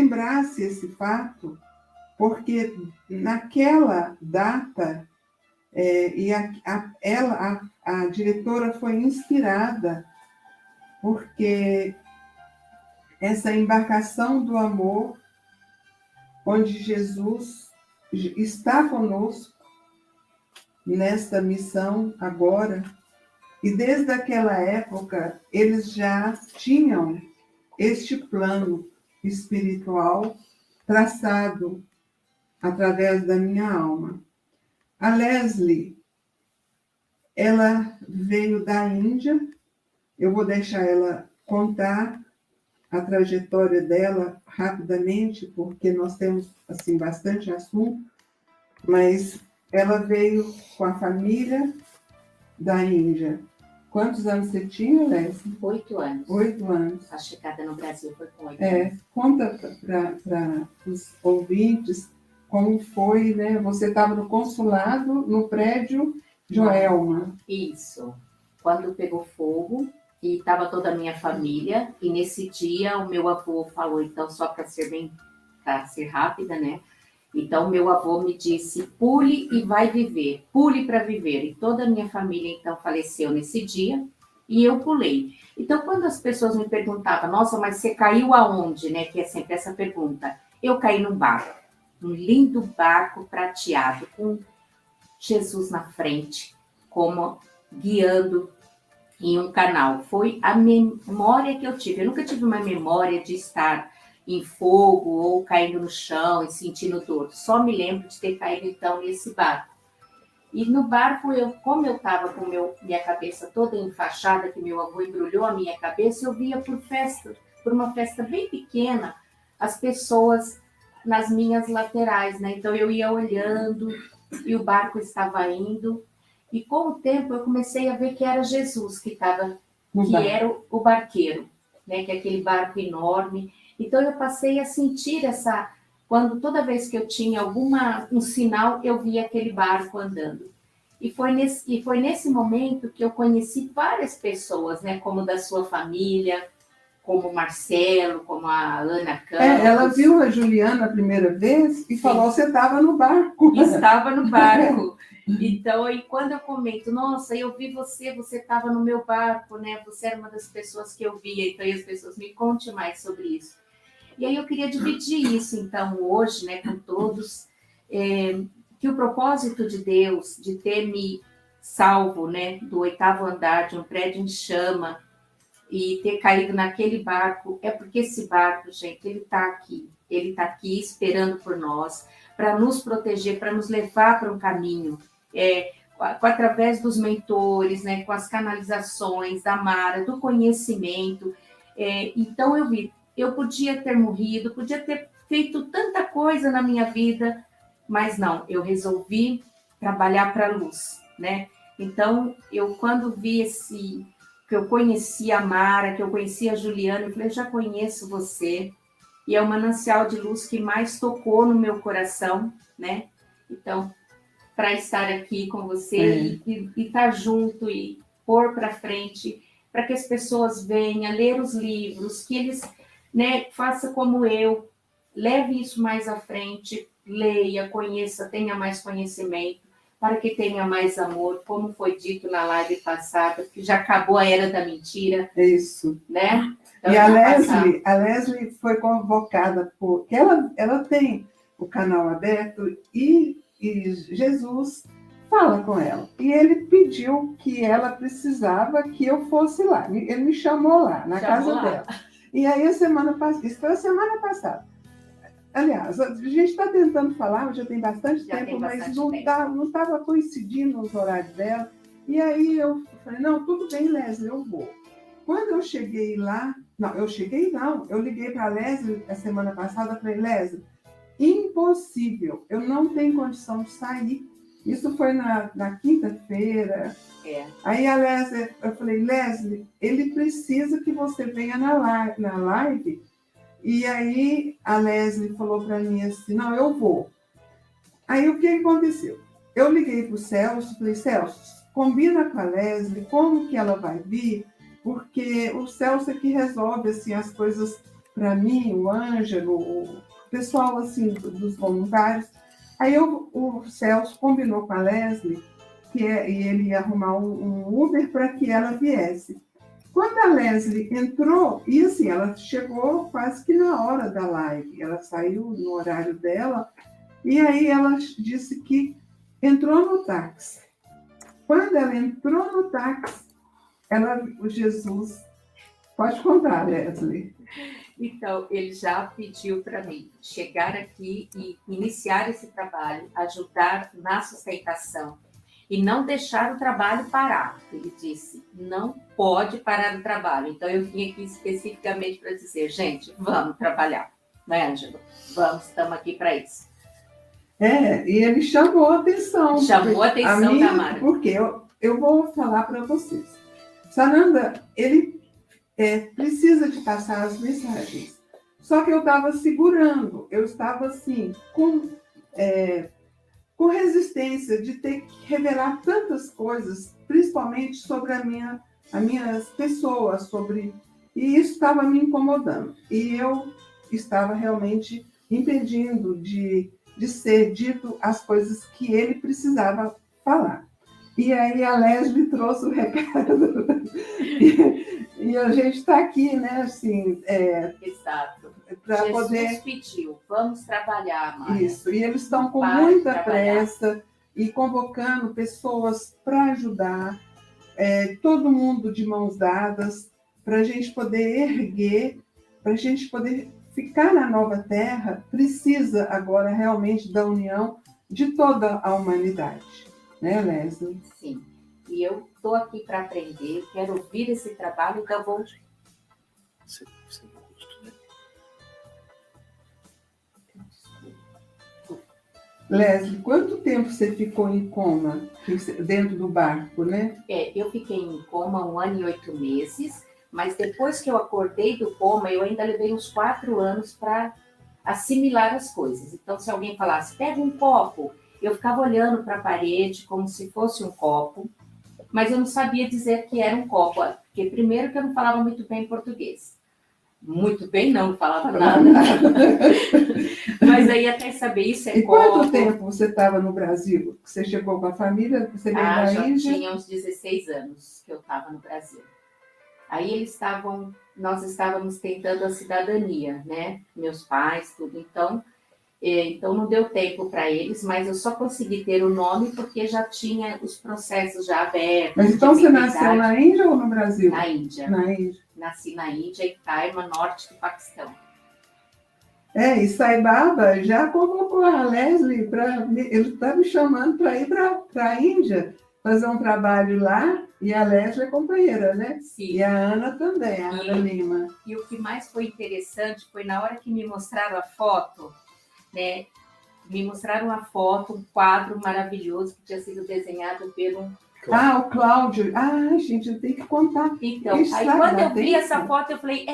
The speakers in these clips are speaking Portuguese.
lembrasse esse fato, porque naquela data, a diretora foi inspirada, porque essa embarcação do amor, onde Jesus está conosco nesta missão agora, e desde aquela época eles já tinham este plano espiritual traçado através da minha alma. A Leslie, ela veio da Índia, eu vou deixar ela contar a trajetória dela rapidamente, porque nós temos assim bastante assunto, mas ela veio com a família da Índia. Quantos anos você tinha, Leslie? 8 anos. 8 anos. A chegada no Brasil foi com 8 anos. Conta para os ouvintes como foi, né? Você estava no consulado, no prédio Joelma. Isso. Quando pegou fogo, e estava toda a minha família, e nesse dia o meu avô falou, então, só para ser rápida, né? Então, meu avô me disse, pule e vai viver, pule para viver. E toda a minha família, então, faleceu nesse dia, e eu pulei. Então, quando as pessoas me perguntavam, nossa, mas você caiu aonde, né? Que é sempre essa pergunta. Eu caí num barco, um lindo barco prateado, com Jesus na frente, como guiando em um canal. Foi a memória que eu tive. Eu nunca tive uma memória de estar em fogo ou caindo no chão e sentindo dor. Só me lembro de ter caído, então, nesse barco. E no barco, como eu estava com minha cabeça toda enfaixada, que meu avô embrulhou a minha cabeça, eu via por uma festa bem pequena, as pessoas nas minhas laterais, né? Então, eu ia olhando e o barco estava indo. E com o tempo eu comecei a ver que era Jesus que era o barqueiro, né? Que é aquele barco enorme. Então eu passei a sentir toda vez que eu tinha um sinal, eu via aquele barco andando. E foi nesse momento que eu conheci várias pessoas, né? Como da sua família, como o Marcelo, como a Ana Campos. Ela viu a Juliana a primeira vez e falou, você estava no barco. Estava no barco. Então, e quando eu comento, nossa, eu vi você estava no meu barco, né? Você era uma das pessoas que eu via. Então, as pessoas me conte mais sobre isso. E aí eu queria dividir isso, então, hoje, né, com todos, que o propósito de Deus, de ter me salvo, né, do 8º andar de um prédio em chama, e ter caído naquele barco, é porque esse barco, gente, ele está aqui esperando por nós, para nos proteger, para nos levar para um caminho, através dos mentores, né, com as canalizações da Mara, do conhecimento. Então eu podia ter morrido, podia ter feito tanta coisa na minha vida, mas não, eu resolvi trabalhar para a luz, né? Então, quando vi que eu conheci a Mara, que eu conheci a Juliana, eu falei, já conheço você, e é o manancial de luz que mais tocou no meu coração, né? Então, para estar aqui com você e estar junto e pôr para frente, para que as pessoas venham ler os livros, que eles, né, façam como eu, leve isso mais à frente, leia, conheça, tenha mais conhecimento, para que tenha mais amor, como foi dito na live passada, que já acabou a era da mentira. Isso. Né? Então, e a Leslie foi convocada porque ela tem o canal aberto e Jesus fala com ela. E ele pediu que ela precisava que eu fosse lá. Ele me chamou lá, na casa dela. E aí, isso foi a semana passada. Aliás, a gente está tentando falar, já tem bastante tempo, mas não estava coincidindo os horários dela. E aí eu falei, não, tudo bem, Leslie, eu vou. Quando eu cheguei lá, eu liguei para a Leslie a semana passada, falei, Leslie, impossível, eu não tenho condição de sair. Isso foi na quinta-feira. Aí a Leslie, eu falei, Leslie, ele precisa que você venha na live. E aí a Leslie falou para mim assim, não, eu vou. Aí o que aconteceu? Eu liguei para o Celso, falei, Celso, combina com a Leslie como que ela vai vir, porque o Celso é que resolve assim, as coisas para mim, o Ângelo, o pessoal assim dos voluntários. Aí o Celso combinou com a Leslie e ele ia arrumar um Uber para que ela viesse. Quando a Leslie entrou, e assim, ela chegou quase que na hora da live, ela saiu no horário dela, e aí ela disse que entrou no táxi. Quando ela entrou no táxi, o Jesus... Pode contar, Leslie. Então, ele já pediu para mim chegar aqui e iniciar esse trabalho, ajudar na sustentação e não deixar o trabalho parar. Ele disse, não pode parar o trabalho. Então, eu vim aqui especificamente para dizer, gente, vamos trabalhar, né, Ângelo? Vamos, estamos aqui para isso. E ele chamou a atenção. Chamou a atenção da Mara. Porque eu vou falar para vocês. Sananda, ele precisa de passar as mensagens. Só que eu estava segurando, eu estava assim, com resistência de ter que revelar tantas coisas, principalmente sobre as minhas pessoas, e isso estava me incomodando. E eu estava realmente impedindo de ser dito as coisas que ele precisava falar. E aí a Leslie trouxe o recado. E a gente está aqui, né, assim... Exato. Para Jesus poder... pediu, vamos trabalhar, Mara. Isso, e eles estão com muita pressa e convocando pessoas para ajudar, todo mundo de mãos dadas, para a gente poder erguer, para a gente poder ficar na nova terra, precisa agora realmente da união de toda a humanidade. Né, Leslie? Sim. E eu estou aqui para aprender, quero ouvir esse trabalho, então vou... Sem custo, né? Leslie, quanto tempo você ficou em coma dentro do barco, né? Eu fiquei em coma 1 ano e 8 meses, mas depois que eu acordei do coma, eu ainda levei uns 4 anos para assimilar as coisas. Então, se alguém falasse, pega um copo, eu ficava olhando para a parede como se fosse um copo, mas eu não sabia dizer que era um copo, porque primeiro que eu não falava muito bem português. Muito bem, não falava nada. Mas aí até saber isso é e copo. Quanto tempo você estava no Brasil? Você chegou com a família? Você veio da já Índia? Tinha uns 16 anos que eu estava no Brasil. Aí nós estávamos tentando a cidadania, né? Meus pais, tudo. Então não deu tempo para eles, mas eu só consegui ter o nome porque já tinha os processos já abertos. Mas então você nasceu na Índia ou no Brasil? Na Índia. Na Índia. Nasci na Índia, em Caima, norte do Paquistão. E Sai Baba já convocou a Leslie, ele está me chamando para ir para a Índia, fazer um trabalho lá, e a Leslie é companheira, né? Sim. E a Ana também, a Ana Lima. E o que mais foi interessante foi na hora que me mostraram a foto, né? Me mostraram a foto, um quadro maravilhoso que tinha sido desenhado por um... O Cláudio. Gente, eu tenho que contar. Então, aí quando eu vi essa foto, eu falei,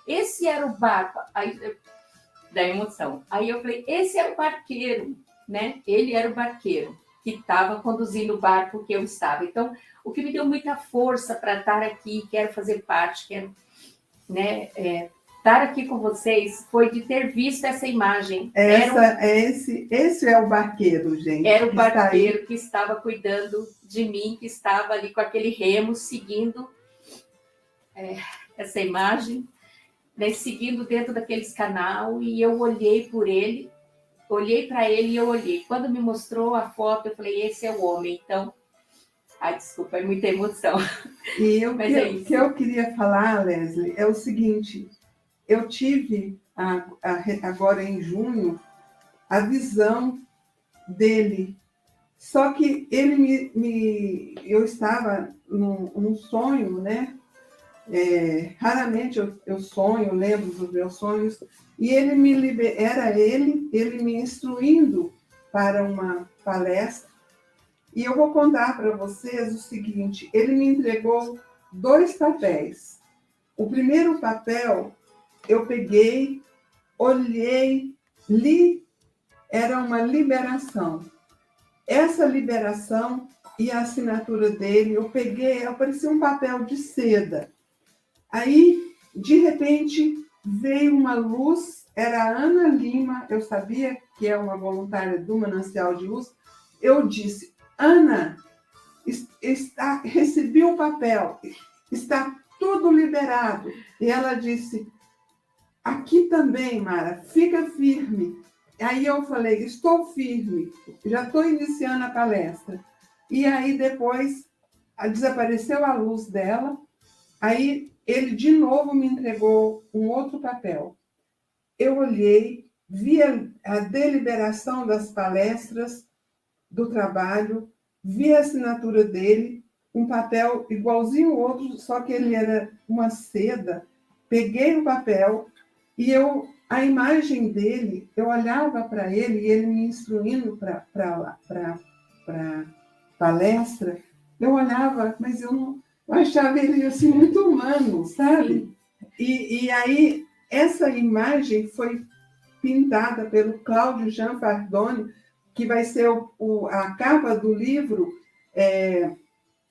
esse era o barco. Aí, da emoção. Aí eu falei, esse era o barqueiro, né? Ele era o barqueiro que estava conduzindo o barco que eu estava. Então, o que me deu muita força para estar aqui, quero fazer parte, quero, né, estar aqui com vocês, foi de ter visto essa imagem. Esse é o barqueiro, gente. Era o barqueiro que estava cuidando de mim, que estava ali com aquele remo, seguindo essa imagem, né, seguindo dentro daqueles canal, e eu olhei por ele, olhei para ele e eu olhei. Quando me mostrou a foto, eu falei, esse é o homem. Então, desculpa, é muita emoção. E o que eu queria falar, Leslie, é o seguinte, eu tive, agora em junho, a visão dele, só que eu estava num sonho, né? Raramente eu sonho, lembro dos meus sonhos, e ele me instruindo para uma palestra, e eu vou contar para vocês o seguinte, ele me entregou 2 papéis. O primeiro papel, eu peguei, olhei, li, era uma liberação. Essa liberação e a assinatura dele, eu peguei, aparecia um papel de seda. Aí, de repente, veio uma luz, era a Ana Lima, eu sabia que é uma voluntária do Manancial de Luz. Eu disse: Ana, recebi o papel, está tudo liberado. E ela disse: aqui também, Mara, fica firme. Aí eu falei: estou firme, já estou iniciando a palestra. E aí depois desapareceu a luz dela, aí ele de novo me entregou um outro papel. Eu olhei, vi a deliberação das palestras, do trabalho, vi a assinatura dele, um papel igualzinho ao outro, só que ele era uma seda. Peguei o papel e a imagem dele, eu olhava para ele e ele me instruindo para palestra, eu olhava, mas eu achava ele assim muito humano, sabe? E aí essa imagem foi pintada pelo Cláudio Gianfardoni, que vai ser a capa do livro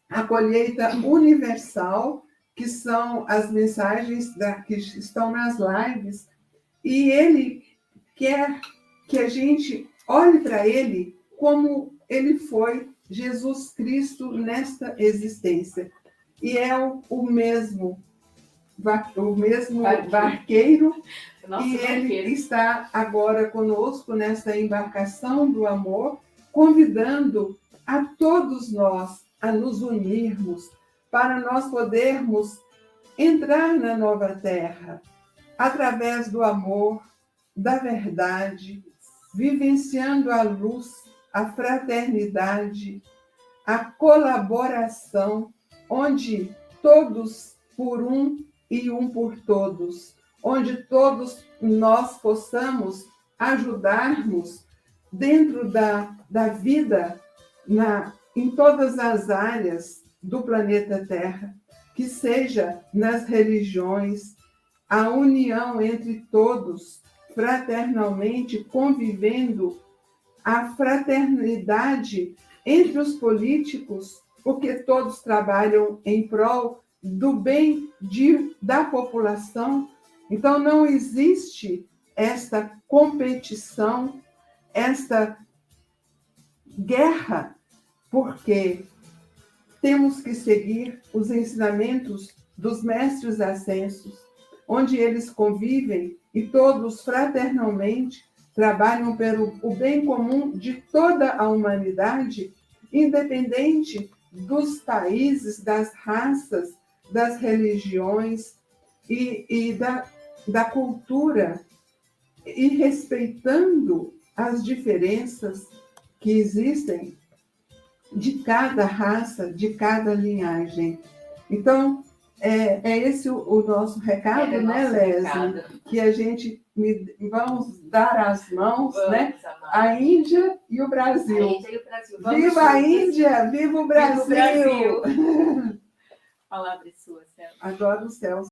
A Colheita Universal, que são as mensagens que estão nas lives, e ele quer que a gente olhe para ele como ele foi Jesus Cristo nesta existência. E é o mesmo barqueiro. Nossa, e ele está agora conosco nessa embarcação do amor, convidando a todos nós a nos unirmos para nós podermos entrar na nova terra através do amor, da verdade, vivenciando a luz, a fraternidade, a colaboração, onde todos por um e um por todos, onde todos nós possamos ajudarmos dentro da vida em todas as áreas do planeta Terra, que seja nas religiões, a união entre todos, fraternalmente convivendo, a fraternidade entre os políticos, porque todos trabalham em prol do bem da população. Então, não existe esta competição, esta guerra, porque temos que seguir os ensinamentos dos mestres ascensos, onde eles convivem e todos fraternalmente trabalham pelo o bem comum de toda a humanidade, independente dos países, das raças, das religiões e da cultura, e respeitando as diferenças que existem de cada raça, de cada linhagem. Então, é esse o nosso recado, né, Leslie? Que a gente vamos dar as mãos, né? A Índia e o Brasil. A Índia e o Brasil. Viva a Índia, viva o Brasil! Viva o Brasil! Palavra sua, Celso. Agora o Celso.